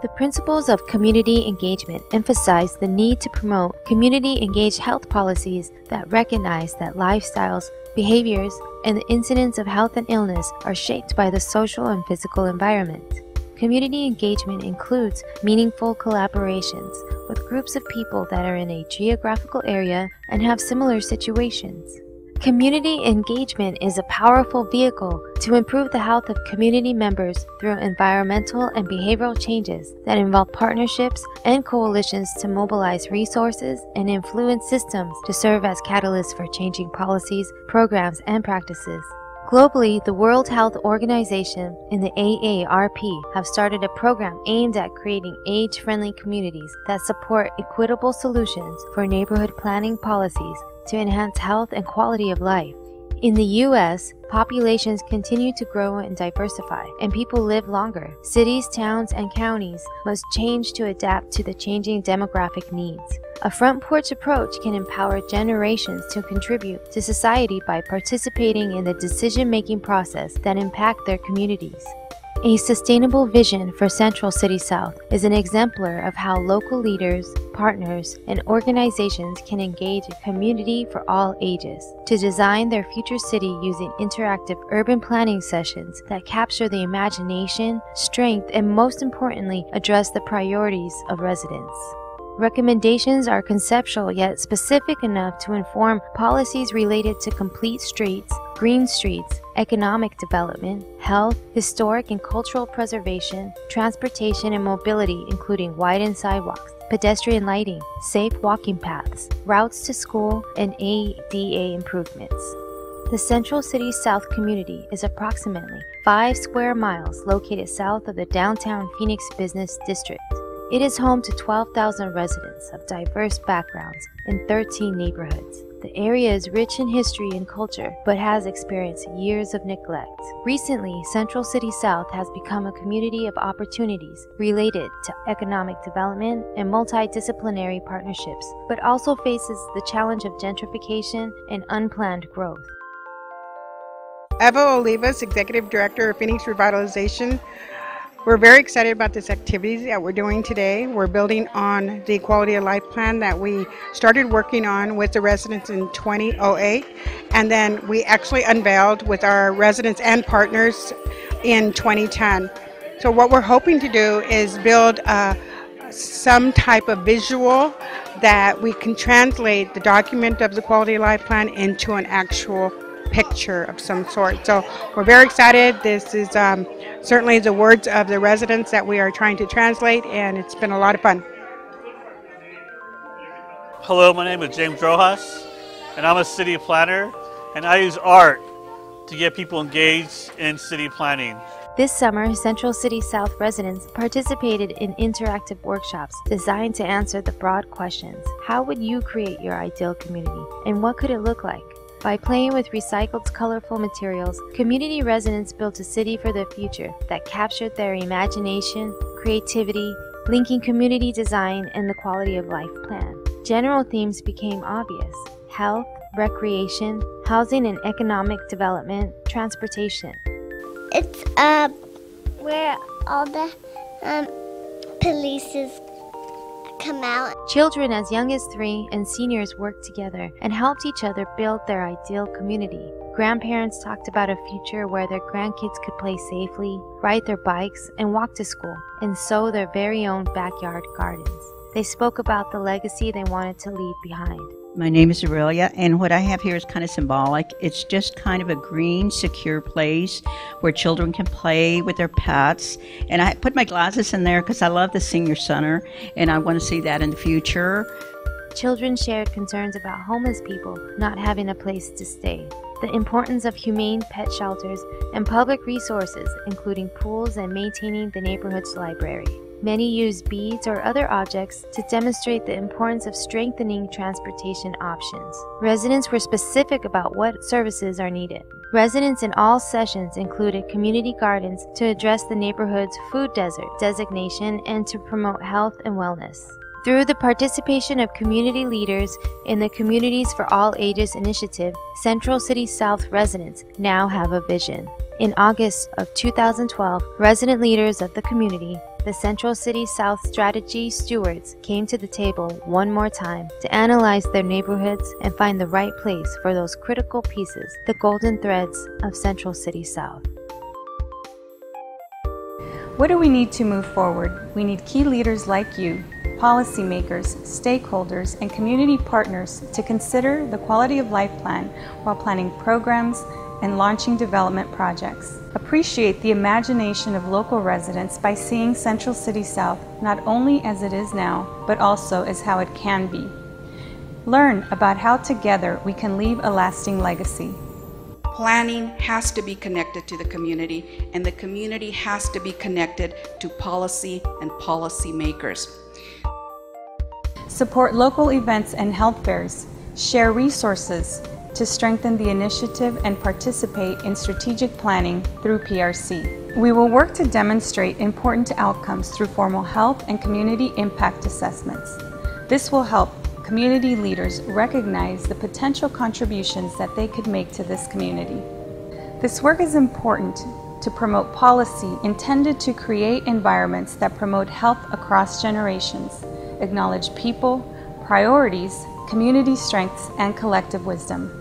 The principles of community engagement emphasize the need to promote community-engaged health policies that recognize that lifestyles, behaviors, and the incidence of health and illness are shaped by the social and physical environment. Community engagement includes meaningful collaborations with groups of people that are in a geographical area and have similar situations. Community engagement is a powerful vehicle to improve the health of community members through environmental and behavioral changes that involve partnerships and coalitions to mobilize resources and influence systems to serve as catalysts for changing policies, programs, and practices. Globally, the World Health Organization and the AARP have started a program aimed at creating age-friendly communities that support equitable solutions for neighborhood planning policies to enhance health and quality of life. In the U.S., populations continue to grow and diversify, and people live longer. Cities, towns, and counties must change to adapt to the changing demographic needs. A front porch approach can empower generations to contribute to society by participating in the decision-making process that impact their communities. A sustainable vision for Central City South is an exemplar of how local leaders, partners, and organizations can engage a community for all ages to design their future city using interactive urban planning sessions that capture the imagination, strength, and most importantly, address the priorities of residents. Recommendations are conceptual yet specific enough to inform policies related to complete streets, green streets, economic development, health, historic and cultural preservation, transportation and mobility including widened sidewalks, pedestrian lighting, safe walking paths, routes to school, and ADA improvements. The Central City South community is approximately 5 square miles located south of the downtown Phoenix Business District. It is home to 12,000 residents of diverse backgrounds in 13 neighborhoods. The area is rich in history and culture, but has experienced years of neglect. Recently, Central City South has become a community of opportunities related to economic development and multidisciplinary partnerships, but also faces the challenge of gentrification and unplanned growth. Eva Olivas, Executive Director of Phoenix Revitalization. We're very excited about this activity that we're doing today. We're building on the quality of life plan that we started working on with the residents in 2008, and then we actually unveiled with our residents and partners in 2010. So what we're hoping to do is build some type of visual that we can translate the document of the quality of life plan into an actual picture of some sort. So we're very excited. This is certainly the words of the residents that we are trying to translate, and it's been a lot of fun. Hello, my name is James Rojas, and I'm a city planner, and I use art to get people engaged in city planning. This summer, Central City South residents participated in interactive workshops designed to answer the broad questions. How would you create your ideal community, and what could it look like? By playing with recycled, colorful materials, community residents built a city for the future that captured their imagination, creativity, linking community design and the quality of life plan. General themes became obvious: health, recreation, housing and economic development, transportation. It's where all the polices come out. Children as young as 3 and seniors worked together and helped each other build their ideal community. Grandparents talked about a future where their grandkids could play safely, ride their bikes, and walk to school, and sow their very own backyard gardens. They spoke about the legacy they wanted to leave behind. My name is Aurelia, and what I have here is kind of symbolic. It's just kind of a green, secure place where children can play with their pets. And I put my glasses in there because I love the senior center, and I want to see that in the future. Children shared concerns about homeless people not having a place to stay, the importance of humane pet shelters, and public resources, including pools and maintaining the neighborhood's library. Many used beads or other objects to demonstrate the importance of strengthening transportation options. Residents were specific about what services are needed. Residents in all sessions included community gardens to address the neighborhood's food desert designation and to promote health and wellness. Through the participation of community leaders in the Communities for All Ages initiative, Central City South residents now have a vision. In August of 2012, resident leaders of the community the Central City South Strategy stewards came to the table one more time to analyze their neighborhoods and find the right place for those critical pieces, the golden threads of Central City South. What do we need to move forward? We need key leaders like you, policymakers, stakeholders, and community partners to consider the quality of life plan while planning programs and launching development projects. Appreciate the imagination of local residents by seeing Central City South not only as it is now, but also as how it can be. Learn about how together we can leave a lasting legacy. Planning has to be connected to the community, and the community has to be connected to policy and policy makers. Support local events and health fairs. Share resources to strengthen the initiative and participate in strategic planning through PRC. We will work to demonstrate important outcomes through formal health and community impact assessments. This will help community leaders recognize the potential contributions that they could make to this community. This work is important to promote policy intended to create environments that promote health across generations, acknowledge people, priorities, community strengths, and collective wisdom.